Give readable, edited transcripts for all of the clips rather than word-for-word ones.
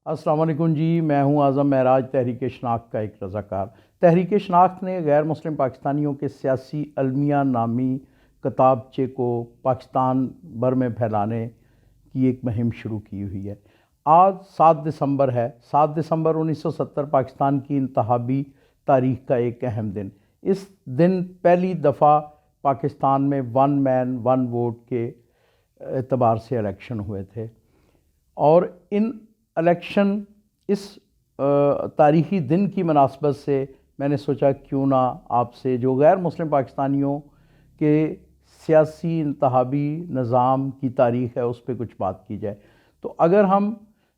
السلام علیکم جی، میں ہوں اعظم معراج، تحریک شناخت کا ایک رضاکار۔ تحریک شناخت نے غیر مسلم پاکستانیوں کے سیاسی المیہ نامی کتابچے کو پاکستان بھر میں پھیلانے کی ایک مہم شروع کی ہوئی ہے۔ آج 7 دسمبر ہے۔ 7 دسمبر 1970 پاکستان کی انتخابی تاریخ کا ایک اہم دن۔ اس دن پہلی دفعہ پاکستان میں 1 مین 1 ووٹ کے اعتبار سے الیکشن ہوئے تھے، اور ان الیکشن اس تاریخی دن کی مناسبت سے میں نے سوچا کیوں نہ آپ سے جو غیر مسلم پاکستانیوں کے سیاسی انتخابی نظام کی تاریخ ہے اس پہ کچھ بات کی جائے۔ تو اگر ہم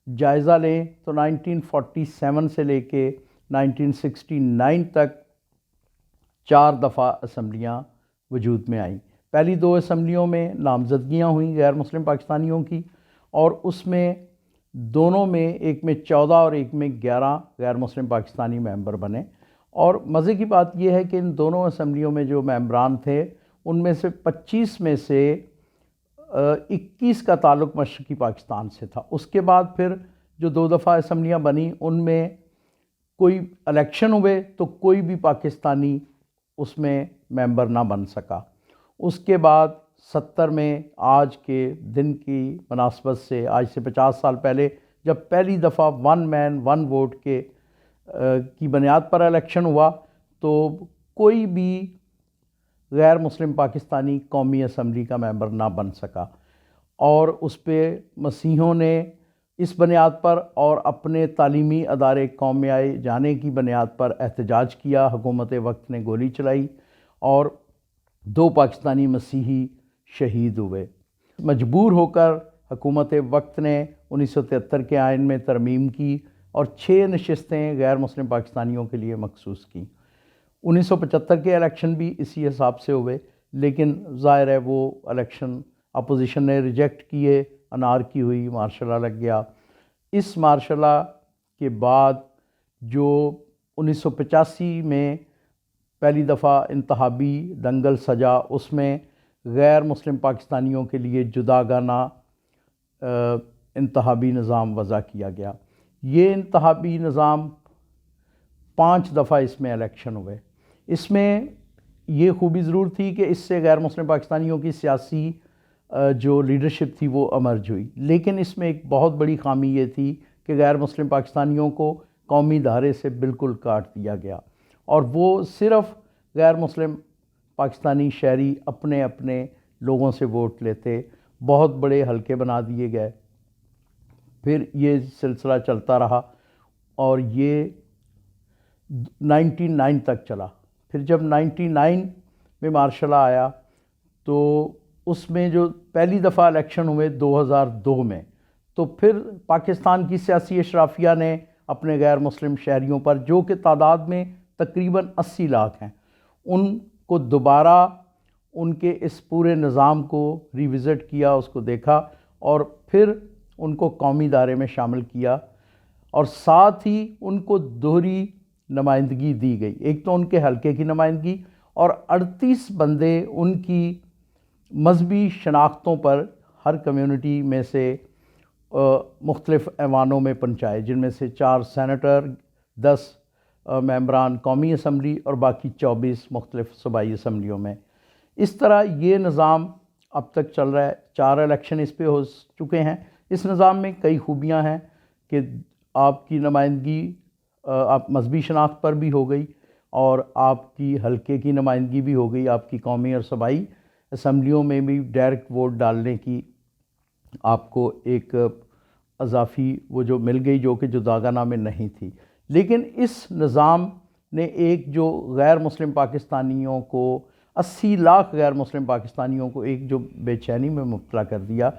جائزہ لیں تو 1947 سے لے کے 1969 تک 4 دفعہ اسمبلیاں وجود میں آئیں۔ پہلی 2 اسمبلیوں میں نامزدگیاں ہوئیں غیر مسلم پاکستانیوں کی، اور اس میں دونوں میں ایک میں 14 اور ایک میں 11 غیر مسلم پاکستانی ممبر بنے۔ اور مزے کی بات یہ ہے کہ ان دونوں اسمبلیوں میں جو ممبران تھے ان میں سے 25 میں سے 21 کا تعلق مشرقی پاکستان سے تھا۔ اس کے بعد پھر جو 2 دفعہ اسمبلیاں بنی ان میں کوئی الیکشن ہوئے تو کوئی بھی پاکستانی اس میں ممبر نہ بن سکا۔ اس کے بعد 70 میں آج کے دن کی مناسبت سے، آج سے 50 سال پہلے جب پہلی دفعہ 1 مین 1 ووٹ کی بنیاد پر الیکشن ہوا تو کوئی بھی غیر مسلم پاکستانی قومی اسمبلی کا ممبر نہ بن سکا، اور اس پہ مسیحیوں نے اس بنیاد پر اور اپنے تعلیمی ادارے قوم میں آئے جانے کی بنیاد پر احتجاج کیا۔ حکومت وقت نے گولی چلائی اور 2 پاکستانی مسیحی شہید ہوئے۔ مجبور ہو کر حکومت وقت نے 1973 کے آئین میں ترمیم کی اور 6 نشستیں غیر مسلم پاکستانیوں کے لیے مخصوص کیں۔ 1975 کے الیکشن بھی اسی حساب سے ہوئے، لیکن ظاہر ہے وہ الیکشن اپوزیشن نے ریجیکٹ کیے، انارکی ہوئی، مارشل لا لگ گیا۔ اس مارشل لا کے بعد جو 1985 میں پہلی دفعہ انتخابی دنگل سجا، اس میں غیر مسلم پاکستانیوں کے لیے جداگانہ انتخابی نظام وضع کیا گیا۔ یہ انتخابی نظام 5 دفعہ اس میں الیکشن ہوئے۔ اس میں یہ خوبی ضرور تھی کہ اس سے غیر مسلم پاکستانیوں کی سیاسی جو لیڈرشپ تھی وہ امرج ہوئی، لیکن اس میں ایک بہت بڑی خامی یہ تھی کہ غیر مسلم پاکستانیوں کو قومی دھارے سے بالکل کاٹ دیا گیا، اور وہ صرف غیر مسلم پاکستانی شہری اپنے اپنے لوگوں سے ووٹ لیتے، بہت بڑے حلقے بنا دیے گئے۔ پھر یہ سلسلہ چلتا رہا اور یہ 99 تک چلا۔ پھر جب 99 میں مارشل لا آیا تو اس میں جو پہلی دفعہ الیکشن ہوئے 2002 میں، تو پھر پاکستان کی سیاسی اشرافیہ نے اپنے غیر مسلم شہریوں پر، جو کہ تعداد میں تقریباً 80 لاکھ ہیں، ان کو دوبارہ ان کے اس پورے نظام کو ریوزٹ کیا، اس کو دیکھا، اور پھر ان کو قومی دائرے میں شامل کیا، اور ساتھ ہی ان کو دوہری نمائندگی دی گئی۔ ایک تو ان کے حلقے کی نمائندگی، اور 38 بندے ان کی مذہبی شناختوں پر ہر کمیونٹی میں سے مختلف ایوانوں میں پہنچائے، جن میں سے 4 سینیٹر، 10 ممبران قومی اسمبلی اور باقی 24 مختلف صوبائی اسمبلیوں میں۔ اس طرح یہ نظام اب تک چل رہا ہے۔ 4 الیکشن اس پہ ہو چکے ہیں۔ اس نظام میں کئی خوبیاں ہیں کہ آپ کی نمائندگی آپ مذہبی شناخت پر بھی ہو گئی، اور آپ کی حلقے کی نمائندگی بھی ہو گئی، آپ کی قومی اور صوبائی اسمبلیوں میں بھی ڈائریکٹ ووٹ ڈالنے کی آپ کو ایک اضافی وہ جو مل گئی، جو کہ جداگانہ میں نہیں تھی۔ لیکن اس نظام نے ایک جو غیر مسلم پاکستانیوں کو 80 لاکھ غیر مسلم پاکستانیوں کو ایک جو بے چینی میں مبتلا کر دیا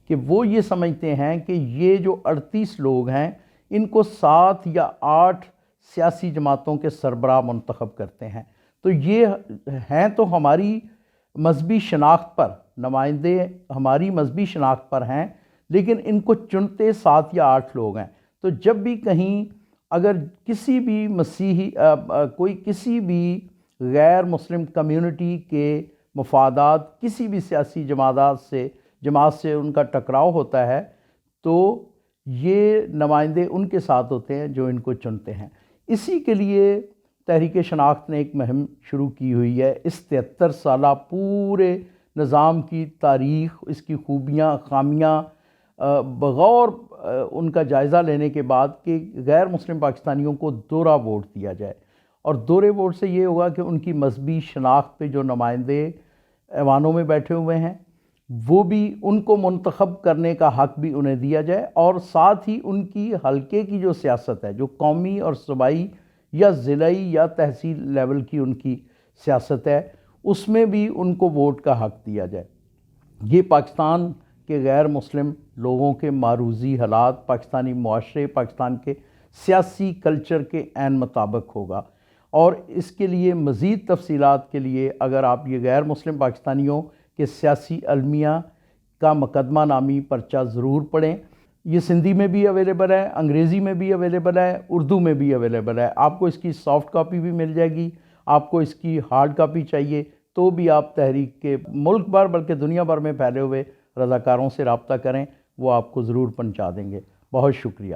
کہ وہ یہ سمجھتے ہیں کہ یہ جو 38 لوگ ہیں ان کو 7 یا 8 سیاسی جماعتوں کے سربراہ منتخب کرتے ہیں، تو یہ ہیں تو ہماری مذہبی شناخت پر، نمائندے ہماری مذہبی شناخت پر ہیں، لیکن ان کو چنتے 7 یا 8 لوگ ہیں۔ تو جب بھی کہیں اگر کسی بھی مسیحی کوئی کسی بھی غیر مسلم کمیونٹی کے مفادات کسی بھی سیاسی جماعت سے ان کا ٹکراؤ ہوتا ہے، تو یہ نمائندے ان کے ساتھ ہوتے ہیں جو ان کو چنتے ہیں۔ اسی کے لیے تحریک شناخت نے ایک مہم شروع کی ہوئی ہے۔ اس 73 سالہ پورے نظام کی تاریخ، اس کی خوبیاں خامیاں بغور ان کا جائزہ لینے کے بعد کہ غیر مسلم پاکستانیوں کو دوہرا ووٹ دیا جائے، اور دوہرے ووٹ سے یہ ہوگا کہ ان کی مذہبی شناخت پہ جو نمائندے ایوانوں میں بیٹھے ہوئے ہیں وہ بھی ان کو منتخب کرنے کا حق بھی انہیں دیا جائے، اور ساتھ ہی ان کی حلقے کی جو سیاست ہے، جو قومی اور صوبائی یا ضلعی یا تحصیل لیول کی ان کی سیاست ہے، اس میں بھی ان کو ووٹ کا حق دیا جائے۔ یہ پاکستان کے غیر مسلم لوگوں کے معروضی حالات، پاکستانی معاشرے، پاکستان کے سیاسی کلچر کے عین مطابق ہوگا، اور اس کے لیے مزید تفصیلات کے لیے اگر آپ یہ غیر مسلم پاکستانیوں کے سیاسی المیہ کا مقدمہ نامی پرچہ ضرور پڑھیں۔ یہ سندھی میں بھی اویلیبل ہے، انگریزی میں بھی اویلیبل ہے، اردو میں بھی اویلیبل ہے۔ آپ کو اس کی سافٹ کاپی بھی مل جائے گی، آپ کو اس کی ہارڈ کاپی چاہیے تو بھی آپ تحریک کے ملک بھر بلکہ دنیا بھر میں پھیلے ہوئے رضاکاروں سے رابطہ کریں، وہ آپ کو ضرور پہنچا دیں گے۔ بہت شکریہ۔